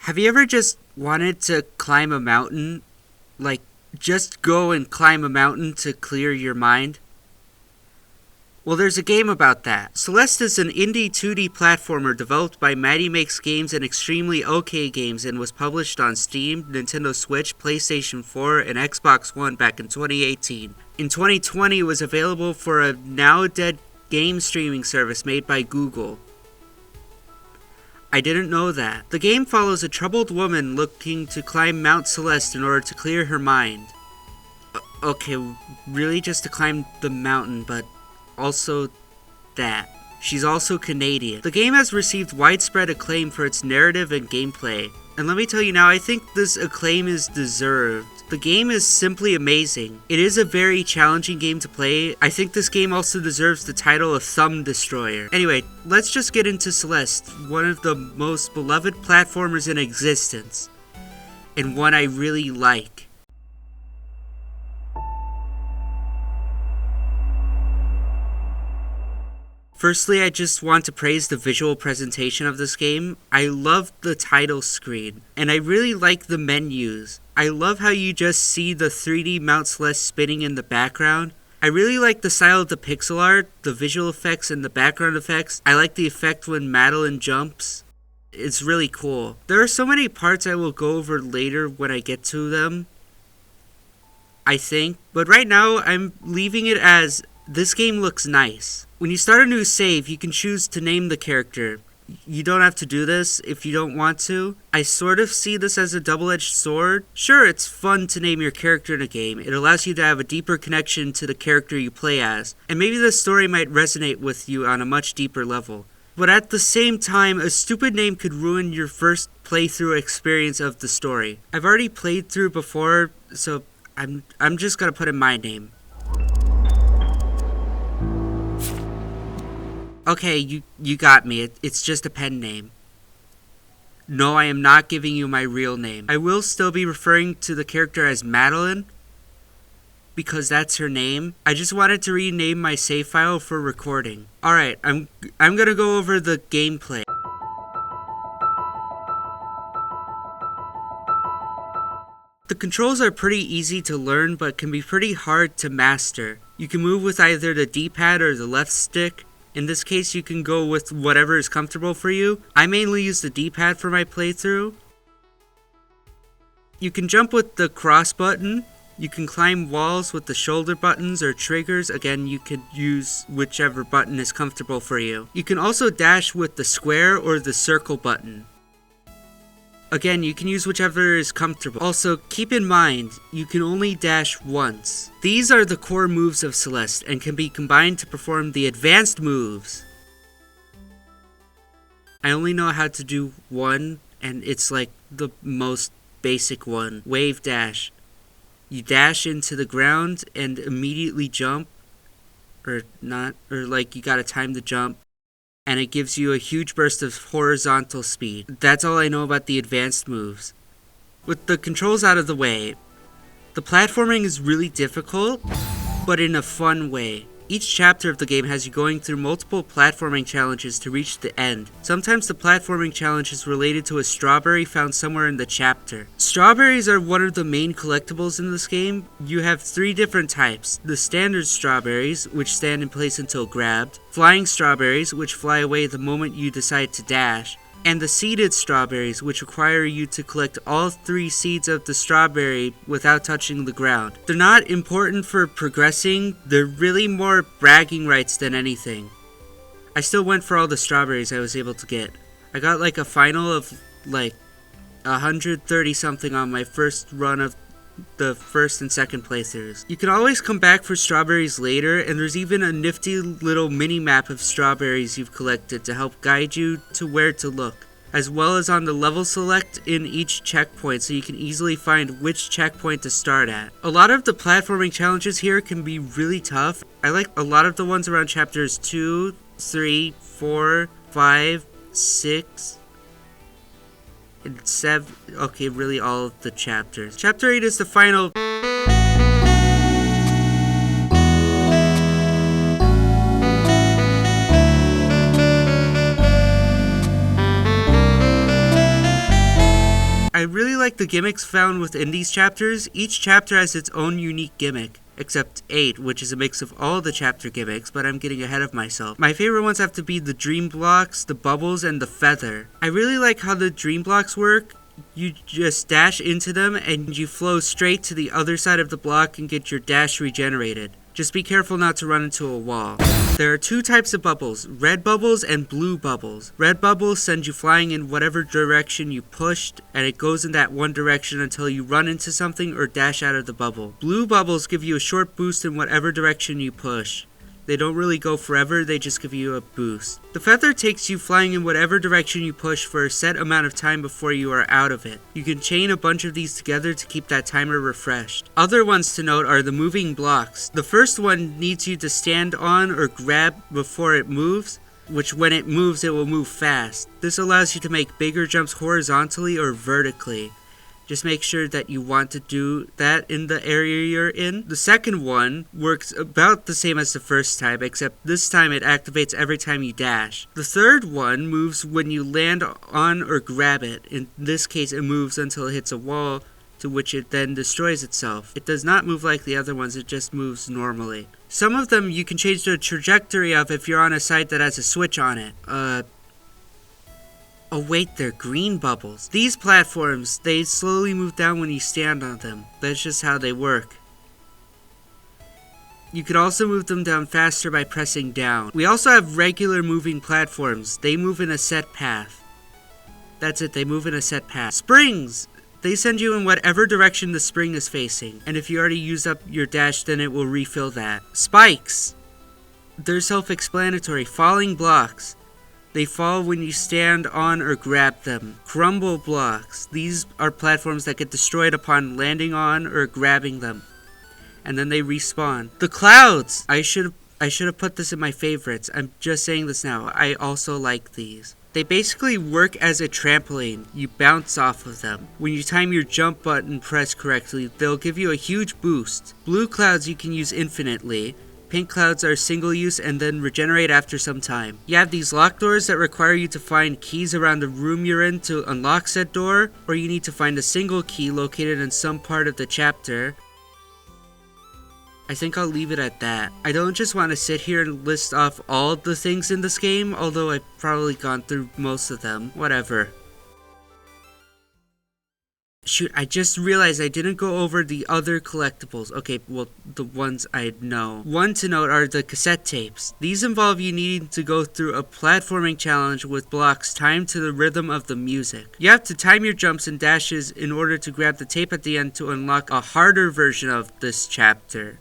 Have you ever just wanted to climb a mountain? Like, just go and climb a mountain to clear your mind? Well, there's a game about that. Celeste is an indie 2D platformer developed by Maddie Makes Games and Extremely OK Games and was published on Steam, Nintendo Switch, PlayStation 4, and Xbox One back in 2018. In 2020, it was available for a now-dead game streaming service made by Google. I didn't know that. The game follows a troubled woman looking to climb Mount Celeste in order to clear her mind. Okay, really just to climb the mountain, but also that. She's also Canadian. The game has received widespread acclaim for its narrative and gameplay. And let me tell you now, I think this acclaim is deserved. The game is simply amazing. It is a very challenging game to play. I think this game also deserves the title of Thumb Destroyer. Anyway, let's just get into Celeste, one of the most beloved platformers in existence, and one I really like. Firstly, I just want to praise the visual presentation of this game. I love the title screen, and I really like the menus. I love how you just see the 3D Mount Celeste spinning in the background. I really like the style of the pixel art, the visual effects, and the background effects. I like the effect when Madeline jumps. It's really cool. There are so many parts I will go over later when I get to them, I think. But right now, I'm leaving it as this game looks nice. When you start a new save, you can choose to name the character. You don't have to do this if you don't want to. I sort of see this as a double-edged sword. Sure, it's fun to name your character in a game. It allows you to have a deeper connection to the character you play as, and maybe the story might resonate with you on a much deeper level. But at the same time, a stupid name could ruin your first playthrough experience of the story. I've already played through before, so I'm just gonna put in my name. Okay, you got me. It's just a pen name. No, I am not giving you my real name. I will still be referring to the character as Madeline, because that's her name. I just wanted to rename my save file for recording. Alright, I'm gonna go over the gameplay. The controls are pretty easy to learn, but can be pretty hard to master. You can move with either the D-pad or the left stick. In this case, you can go with whatever is comfortable for you. I mainly use the D-pad for my playthrough. You can jump with the cross button. You can climb walls with the shoulder buttons or triggers. Again, you could use whichever button is comfortable for you. You can also dash with the square or the circle button. Again, you can use whichever is comfortable. Also, keep in mind, you can only dash once. These are the core moves of Celeste and can be combined to perform the advanced moves. I only know how to do one, and it's like the most basic one. Wave dash. You dash into the ground and immediately jump, or not, or like you gotta time the jump. And it gives you a huge burst of horizontal speed. That's all I know about the advanced moves. With the controls out of the way, the platforming is really difficult, but in a fun way. Each chapter of the game has you going through multiple platforming challenges to reach the end. Sometimes the platforming challenge is related to a strawberry found somewhere in the chapter. Strawberries are one of the main collectibles in this game. You have 3 different types. The standard strawberries, which stand in place until grabbed. Flying strawberries, which fly away the moment you decide to dash. And the seeded strawberries, which require you to collect all 3 seeds of the strawberry without touching the ground. They're not important for progressing, they're really more bragging rights than anything. I still went for all the strawberries I was able to get. I got like a final of like 130 something on my first run of the first and second playthroughs. You can always come back for strawberries later, and there's even a nifty little mini-map of strawberries you've collected to help guide you to where to look, as well as on the level select in each checkpoint so you can easily find which checkpoint to start at. A lot of the platforming challenges here can be really tough. I like a lot of the ones around chapters 2, 3, 4, 5, 6, and 7, okay, really all of the chapters. Chapter 8 is the final. I really like the gimmicks found within these chapters. Each chapter has its own unique gimmick, except 8, which is a mix of all the chapter gimmicks, but I'm getting ahead of myself. My favorite ones have to be the dream blocks, the bubbles, and the feather. I really like how the dream blocks work. You just dash into them and you flow straight to the other side of the block and get your dash regenerated. Just be careful not to run into a wall. There are 2 types of bubbles, red bubbles and blue bubbles. Red bubbles send you flying in whatever direction you pushed, and it goes in that one direction until you run into something or dash out of the bubble. Blue bubbles give you a short boost in whatever direction you push. They don't really go forever, they just give you a boost. The feather takes you flying in whatever direction you push for a set amount of time before you are out of it. You can chain a bunch of these together to keep that timer refreshed. Other ones to note are the moving blocks. The first one needs you to stand on or grab before it moves, which when it moves, it will move fast. This allows you to make bigger jumps horizontally or vertically. Just make sure that you want to do that in the area you're in. The second one works about the same as the first time, except this time it activates every time you dash. The third one moves when you land on or grab it. In this case, it moves until it hits a wall, to which it then destroys itself. It does not move like the other ones, it just moves normally. Some of them you can change the trajectory of if you're on a site that has a switch on it. Oh wait, they're green bubbles. These platforms, they slowly move down when you stand on them. That's just how they work. You could also move them down faster by pressing down. We also have regular moving platforms. They move in a set path. That's it, they move in a set path. Springs! They send you in whatever direction the spring is facing. And if you already used up your dash, then it will refill that. Spikes! They're self-explanatory. Falling blocks. They fall when you stand on or grab them. Crumble blocks. These are platforms that get destroyed upon landing on or grabbing them. And then they respawn. The clouds! I should have put this in my favorites. I'm just saying this now. I also like these. They basically work as a trampoline. You bounce off of them. When you time your jump button pressed correctly, they'll give you a huge boost. Blue clouds you can use infinitely. Pink clouds are single use and then regenerate after some time. You have these lock doors that require you to find keys around the room you're in to unlock said door, or you need to find a single key located in some part of the chapter. I think I'll leave it at that. I don't just want to sit here and list off all the things in this game, although I've probably gone through most of them. Whatever. Shoot, I just realized I didn't go over the other collectibles. Okay, well, the ones I know. One to note are the cassette tapes. These involve you needing to go through a platforming challenge with blocks timed to the rhythm of the music. You have to time your jumps and dashes in order to grab the tape at the end to unlock a harder version of this chapter.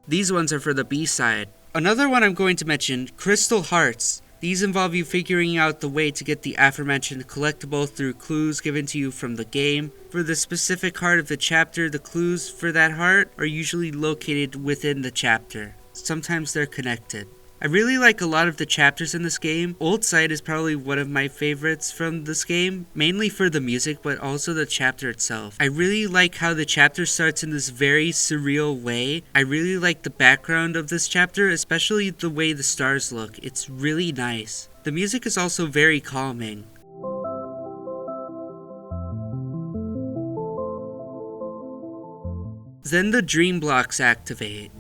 These ones are for the B-side. Another one I'm going to mention, Crystal Hearts. These involve you figuring out the way to get the aforementioned collectible through clues given to you from the game. For the specific heart of the chapter, the clues for that heart are usually located within the chapter. Sometimes they're connected. I really like a lot of the chapters in this game. Old Sight is probably one of my favorites from this game, mainly for the music, but also the chapter itself. I really like how the chapter starts in this very surreal way. I really like the background of this chapter, especially the way the stars look. It's really nice. The music is also very calming. Then the dream blocks activate.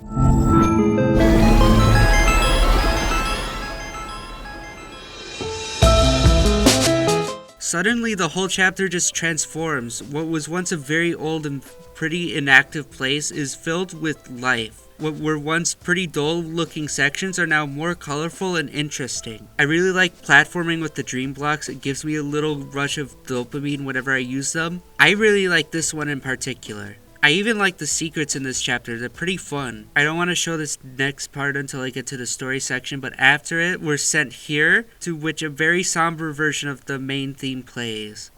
Suddenly, the whole chapter just transforms. What was once a very old and pretty inactive place is filled with life. What were once pretty dull-looking sections are now more colorful and interesting. I really like platforming with the dream blocks. It gives me a little rush of dopamine whenever I use them. I really like this one in particular. I even like the secrets in this chapter. They're pretty fun. I don't want to show this next part until I get to the story section, but after it, we're sent here, to which a very somber version of the main theme plays.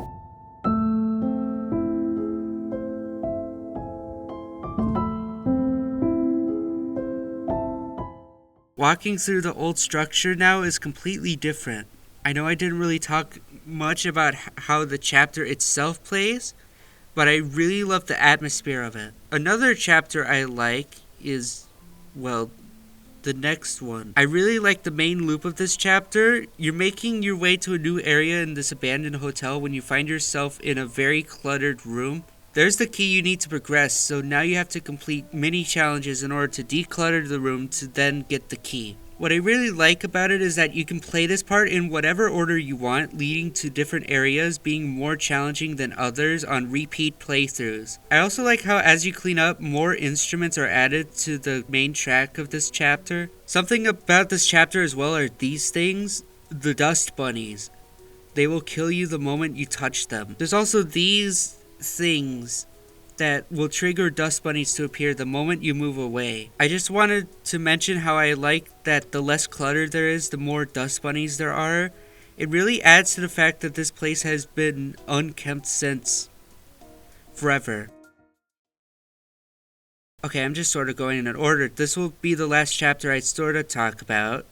Walking through the old structure now is completely different. I know I didn't really talk much about how the chapter itself plays, but I really love the atmosphere of it. Another chapter I like is, well, the next one. I really like the main loop of this chapter. You're making your way to a new area in this abandoned hotel when you find yourself in a very cluttered room. There's the key you need to progress, so now you have to complete mini challenges in order to declutter the room to then get the key. What I really like about it is that you can play this part in whatever order you want, leading to different areas being more challenging than others on repeat playthroughs. I also like how as you clean up, more instruments are added to the main track of this chapter. Something about this chapter as well are these things, the dust bunnies. They will kill you the moment you touch them. There's also these things that will trigger dust bunnies to appear the moment you move away. I just wanted to mention how I like that the less clutter there is, the more dust bunnies there are. It really adds to the fact that this place has been unkempt since forever. Okay, I'm just sort of going in an order. This will be the last chapter I'd sort of talk about.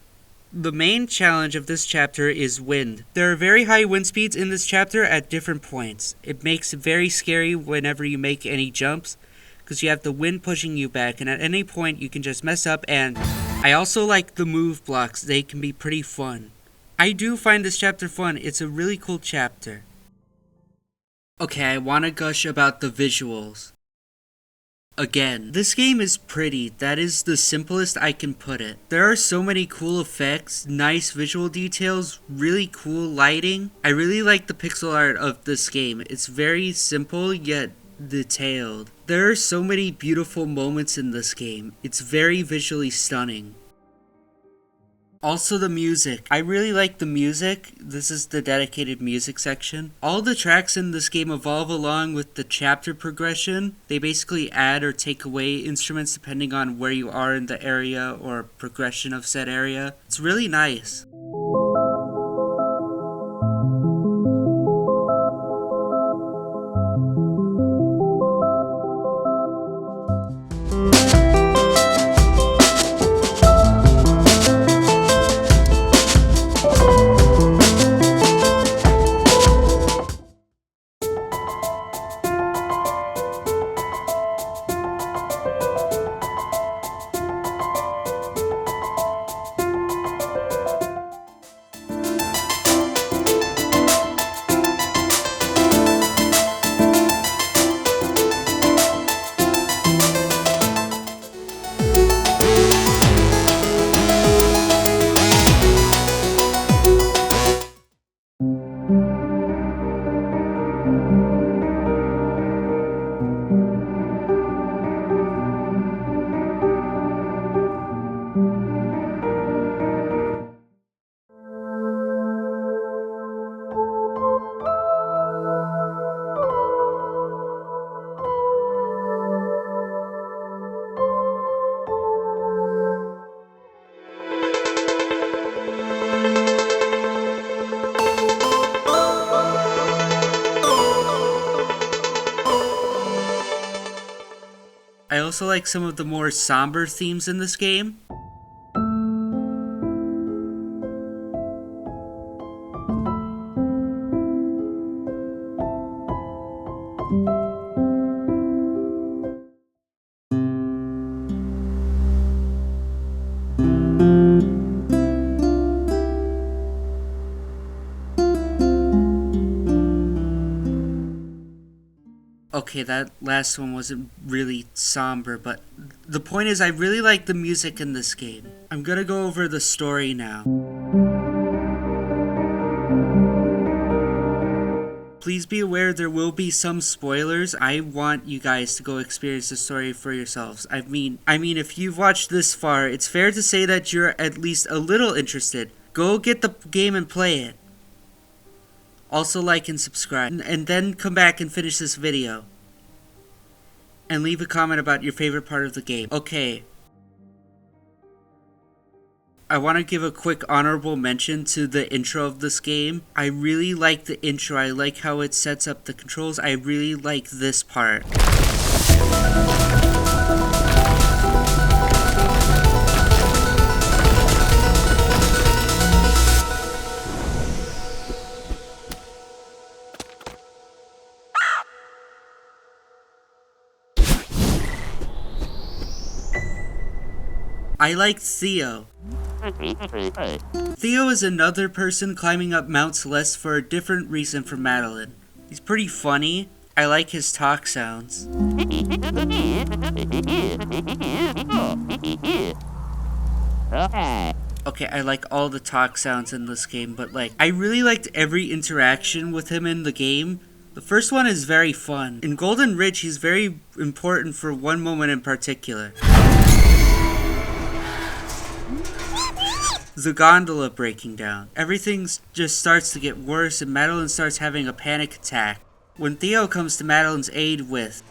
The main challenge of this chapter is wind. There are very high wind speeds in this chapter at different points. It makes it very scary whenever you make any jumps, because you have the wind pushing you back, and at any point you can just mess up. And I also like the move blocks. They can be pretty fun. I do find this chapter fun. It's a really cool chapter. Okay, I want to gush about the visuals. Again, this game is pretty. That is the simplest I can put it. There are so many cool effects, nice visual details, really cool lighting. I really like the pixel art of this game. It's very simple yet detailed. There are so many beautiful moments in this game. It's very visually stunning. Also the music. I really like the music. This is the dedicated music section. All the tracks in this game evolve along with the chapter progression. They basically add or take away instruments depending on where you are in the area or progression of said area. It's really nice. I also like some of the more somber themes in this game. Okay, that last one wasn't really somber, but the point is I really like the music in this game. I'm gonna go over the story now. Please be aware there will be some spoilers. I want you guys to go experience the story for yourselves. I mean, if you've watched this far, it's fair to say that you're at least a little interested. Go get the game and play it. Also like and subscribe, and then come back and finish this video. And leave a comment about your favorite part of the game. Okay. I want to give a quick honorable mention to the intro of this game. I really like the intro. I like how it sets up the controls. I really like this part. I like Theo. Theo is another person climbing up Mount Celeste for a different reason from Madeline. He's pretty funny. I like his talk sounds. Okay, I like all the talk sounds in this game, but I really liked every interaction with him in the game. The first one is very fun. In Golden Ridge, he's very important for one moment in particular. The gondola breaking down. Everything just starts to get worse and Madeline starts having a panic attack. When Theo comes to Madeline's aid with...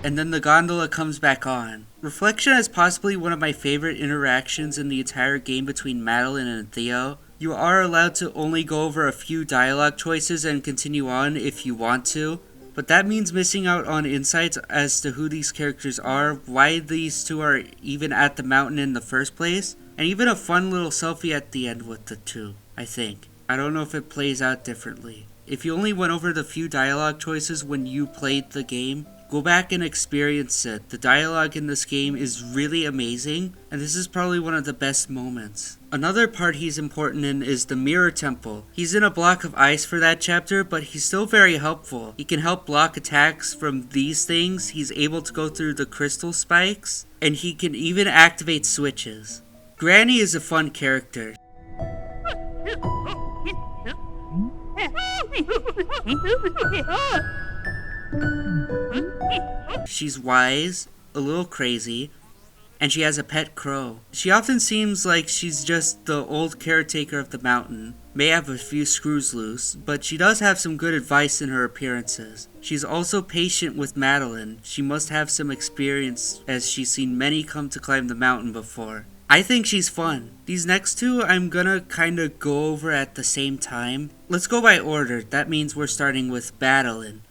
And then the gondola comes back on. Reflection is possibly one of my favorite interactions in the entire game between Madeline and Theo. You are allowed to only go over a few dialogue choices and continue on if you want to, but that means missing out on insights as to who these characters are, why these two are even at the mountain in the first place, and even a fun little selfie at the end with the two, I think. I don't know if it plays out differently. If you only went over the few dialogue choices when you played the game, go back and experience it. The dialogue in this game is really amazing, and this is probably one of the best moments. Another part he's important in is the Mirror Temple. He's in a block of ice for that chapter, but he's still very helpful. He can help block attacks from these things, he's able to go through the crystal spikes, and he can even activate switches. Granny is a fun character. She's wise, a little crazy, and she has a pet crow. She often seems like she's just the old caretaker of the mountain, may have a few screws loose, but she does have some good advice in her appearances. She's also patient with Madeline. She must have some experience as she's seen many come to climb the mountain before. I think she's fun. These next two I'm gonna kinda go over at the same time. Let's go by order. That means we're starting with Madeline.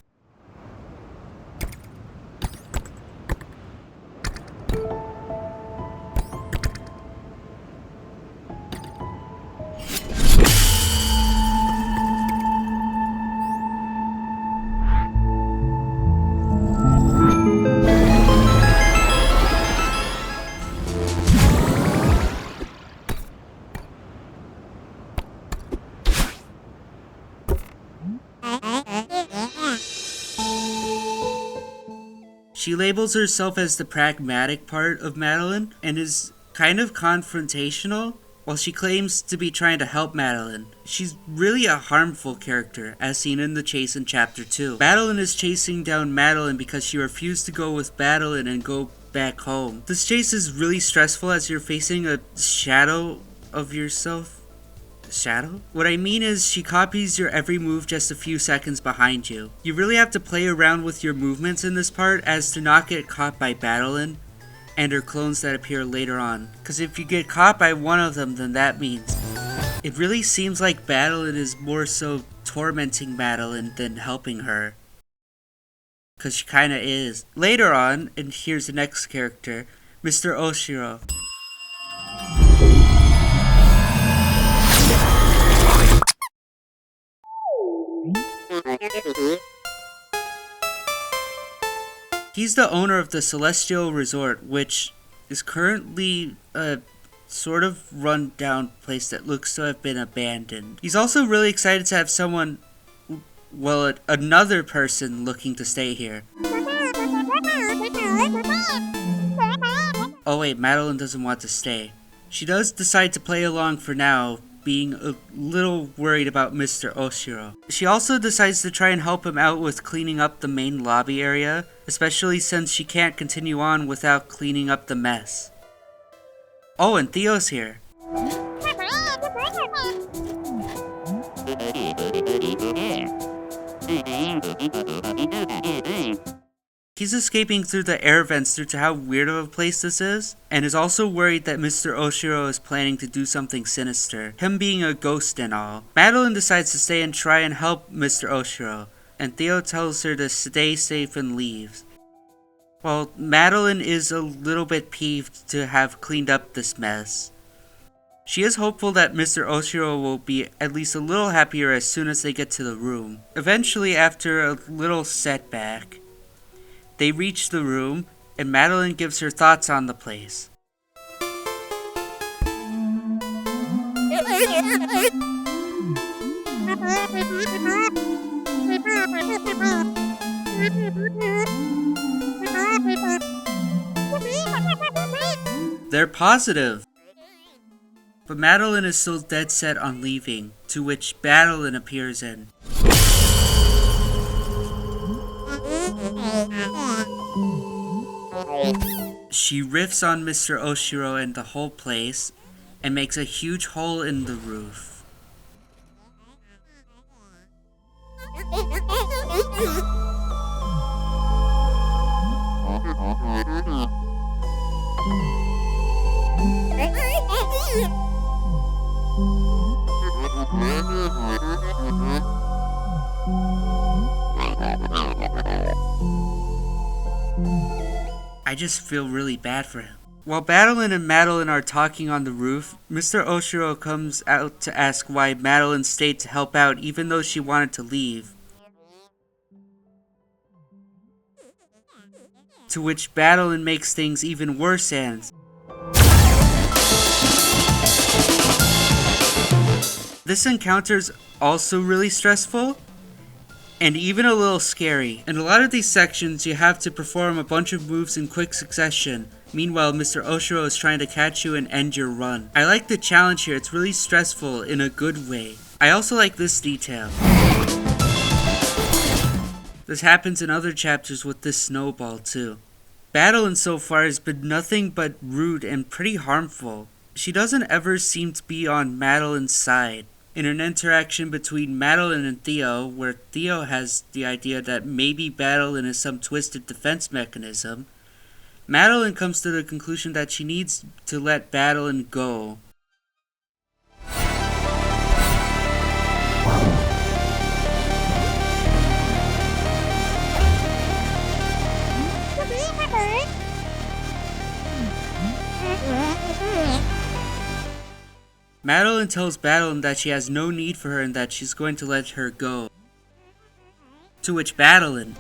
She labels herself as the pragmatic part of Madeline and is kind of confrontational while she claims to be trying to help Madeline. She's really a harmful character, as seen in the chase in Chapter 2. Madeline is chasing down Madeline because she refused to go with Madeline and go back home. This chase is really stressful as you're facing a shadow of yourself. Shadow? What I mean is she copies your every move just a few seconds behind you. You really have to play around with your movements in this part as to not get caught by Madeline and her clones that appear later on. Because if you get caught by one of them, then that means... It really seems like Madeline is more so tormenting Madeline than helping her. Because she kinda is. Later on, and here's the next character, Mr. Oshiro. He's the owner of the Celestial Resort, which is currently a sort of run down place that looks to have been abandoned. He's also really excited to have someone, well, another person looking to stay here. Oh wait, Madeline doesn't want to stay. She does decide to play along for now, being a little worried about Mr. Oshiro. She also decides to try and help him out with cleaning up the main lobby area, especially since she can't continue on without cleaning up the mess. Oh, and Theo's here. He's escaping through the air vents due to how weird of a place this is, and is also worried that Mr. Oshiro is planning to do something sinister, him being a ghost and all. Madeline decides to stay and try and help Mr. Oshiro, and Theo tells her to stay safe and leaves. Well, Madeline is a little bit peeved to have cleaned up this mess. She is hopeful that Mr. Oshiro will be at least a little happier as soon as they get to the room. Eventually, after a little setback, they reach the room, and Madeline gives her thoughts on the place. They're positive. But Madeline is still dead set on leaving, to which Madeline appears in. She riffs on Mr. Oshiro and the whole place, and makes a huge hole in the roof. I just feel really bad for him. While Madeline and Madeline are talking on the roof, Mr. Oshiro comes out to ask why Madeline stayed to help out even though she wanted to leave. To which Madeline makes things even worse and... This encounter is also really stressful, and even a little scary. In a lot of these sections, you have to perform a bunch of moves in quick succession. Meanwhile, Mr. Oshiro is trying to catch you and end your run. I like the challenge here, it's really stressful in a good way. I also like this detail. This happens in other chapters with this snowball too. Madeline so far has been nothing but rude and pretty harmful. She doesn't ever seem to be on Madeline's side. In an interaction between Madeline and Theo, where Theo has the idea that maybe Madeline is some twisted defense mechanism, Madeline comes to the conclusion that she needs to let Madeline go. Madeline tells Madeline that she has no need for her and that she's going to let her go. To which Madeline...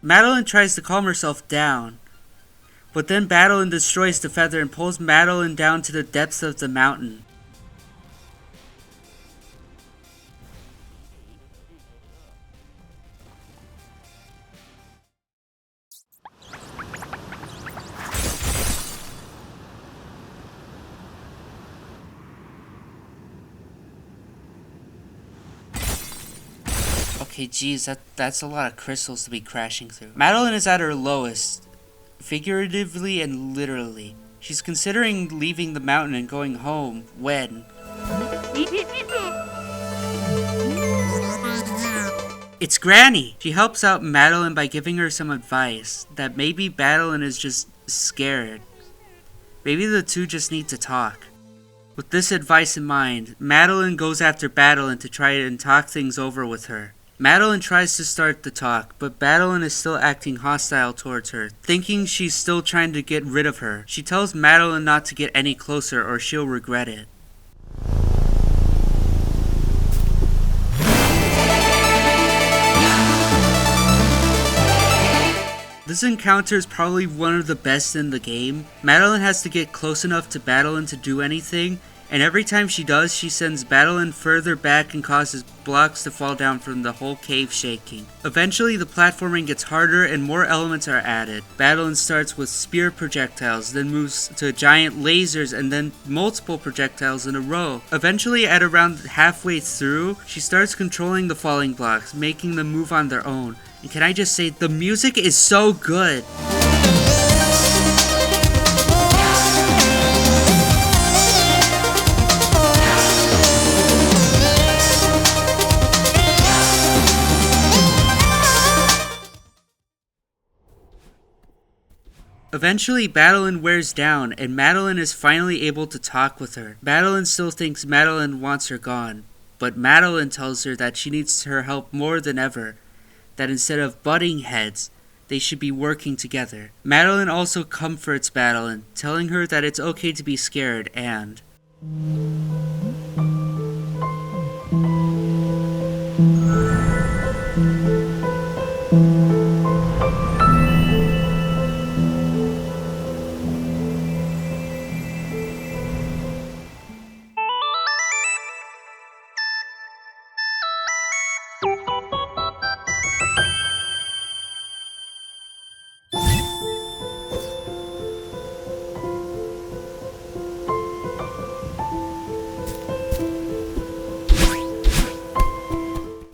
Madeline tries to calm herself down. But then Madeline destroys the feather and pulls Madeline down to the depths of the mountain. Okay, geez, that's a lot of crystals to be crashing through. Madeline is at her lowest. Figuratively and literally. She's considering leaving the mountain and going home when... It's Granny! She helps out Madeline by giving her some advice, that maybe Madeline is just scared. Maybe the two just need to talk. With this advice in mind, Madeline goes after Madeline to try and talk things over with her. Madeline tries to start the talk, but Madeline is still acting hostile towards her, thinking she's still trying to get rid of her. She tells Madeline not to get any closer or she'll regret it. This encounter is probably one of the best in the game. Madeline has to get close enough to Madeline to do anything, And every time she does, she sends Madeline further back and causes blocks to fall down from the whole cave shaking. Eventually, the platforming gets harder and more elements are added. Madeline starts with spear projectiles, then moves to giant lasers, and then multiple projectiles in a row. Eventually, at around halfway through, she starts controlling the falling blocks, making them move on their own. And can I just say, the music is so good! Eventually, Madeline wears down, and Madeline is finally able to talk with her. Madeline still thinks Madeline wants her gone, but Madeline tells her that she needs her help more than ever, that instead of butting heads, they should be working together. Madeline also comforts Madeline, telling her that it's okay to be scared and...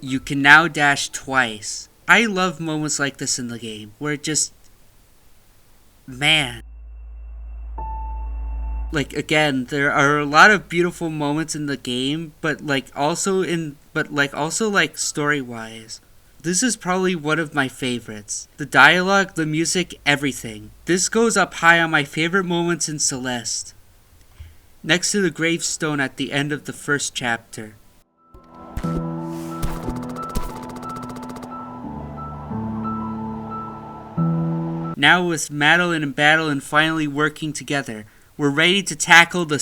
You can now dash twice. I love moments like this in the game, where it just... man. Like, again, there are a lot of beautiful moments in the game, but also story-wise. This is probably one of my favorites. The dialogue, the music, everything. This goes up high on my favorite moments in Celeste. Next to the gravestone at the end of the first chapter. Now with Madeline and Madeline finally working together, we're ready to tackle the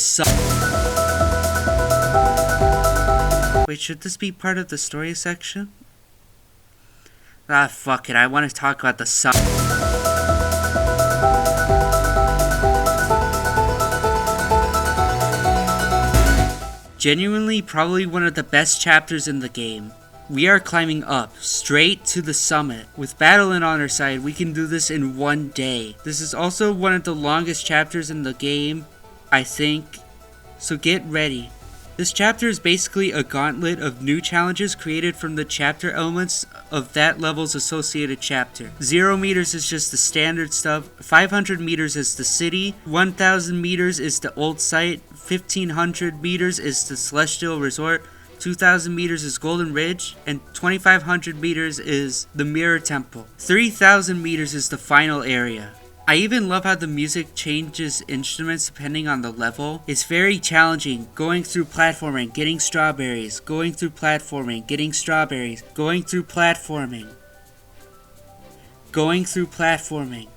Wait, should this be part of the story section? Ah, fuck it, I want to talk about the Genuinely, probably one of the best chapters in the game. We are climbing up, straight to the summit. With Madeline on our side, we can do this in one day. This is also one of the longest chapters in the game, I think, so get ready. This chapter is basically a gauntlet of new challenges created from the chapter elements of that level's associated chapter. 0 meters is just the standard stuff, 500 meters is the city, 1000 meters is the old site, 1500 meters is the celestial resort, 2,000 meters is Golden Ridge, and 2,500 meters is the Mirror Temple. 3,000 meters is the final area. I even love how the music changes instruments depending on the level. It's very challenging, going through platforming, getting strawberries, going through platforming, getting strawberries, going through platforming, going through platforming,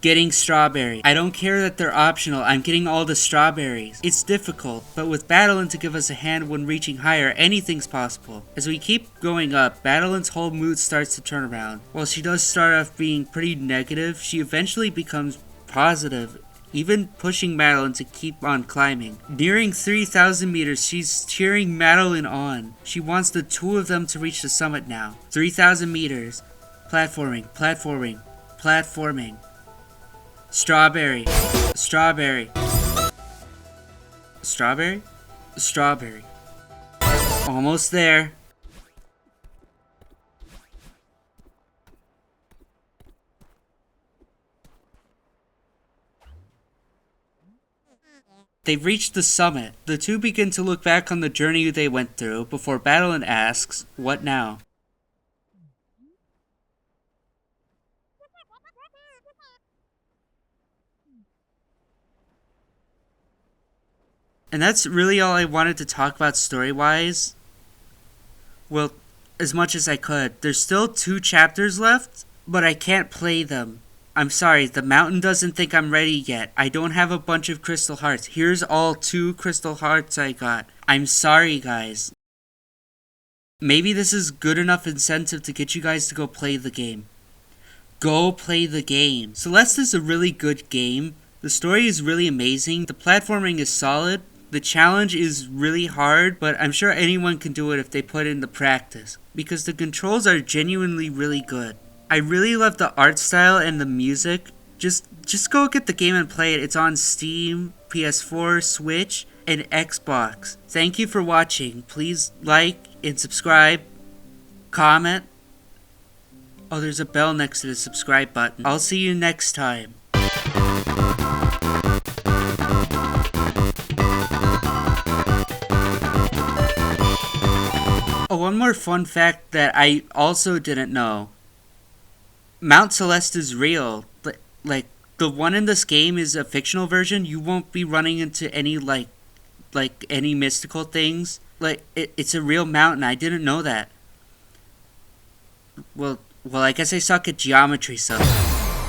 getting strawberries. I don't care that they're optional, I'm getting all the strawberries. It's difficult, but with Madeline to give us a hand when reaching higher, anything's possible. As we keep going up, Madeline's whole mood starts to turn around. While she does start off being pretty negative, she eventually becomes positive, even pushing Madeline to keep on climbing. Nearing 3,000 meters, she's cheering Madeline on. She wants the two of them to reach the summit now. 3,000 meters. Platforming, platforming, platforming. Strawberry, strawberry, strawberry, strawberry. Almost there. They've reached the summit. The two begin to look back on the journey they went through before Madeline asks, "What now?" And that's really all I wanted to talk about story-wise. Well, as much as I could. There's still 2 chapters left, but I can't play them. I'm sorry, the mountain doesn't think I'm ready yet. I don't have a bunch of crystal hearts. Here's all 2 crystal hearts I got. I'm sorry, guys. Maybe this is good enough incentive to get you guys to go play the game. Go play the game. Celeste is a really good game, The story is really amazing, the platforming is solid, the challenge is really hard, but I'm sure anyone can do it if they put in the practice, because the controls are genuinely really good. I really love the art style and the music. Just go get the game and play it. It's on Steam, PS4, Switch, and Xbox. Thank you for watching. Please like and subscribe, comment. Oh, there's a bell next to the subscribe button. I'll see you next time. Oh, one more fun fact that I also didn't know. Mount Celeste is real. Like, the one in this game is a fictional version. You won't be running into any, like any mystical things. Like, it's a real mountain. I didn't know that. Well, I guess I suck at geometry, so...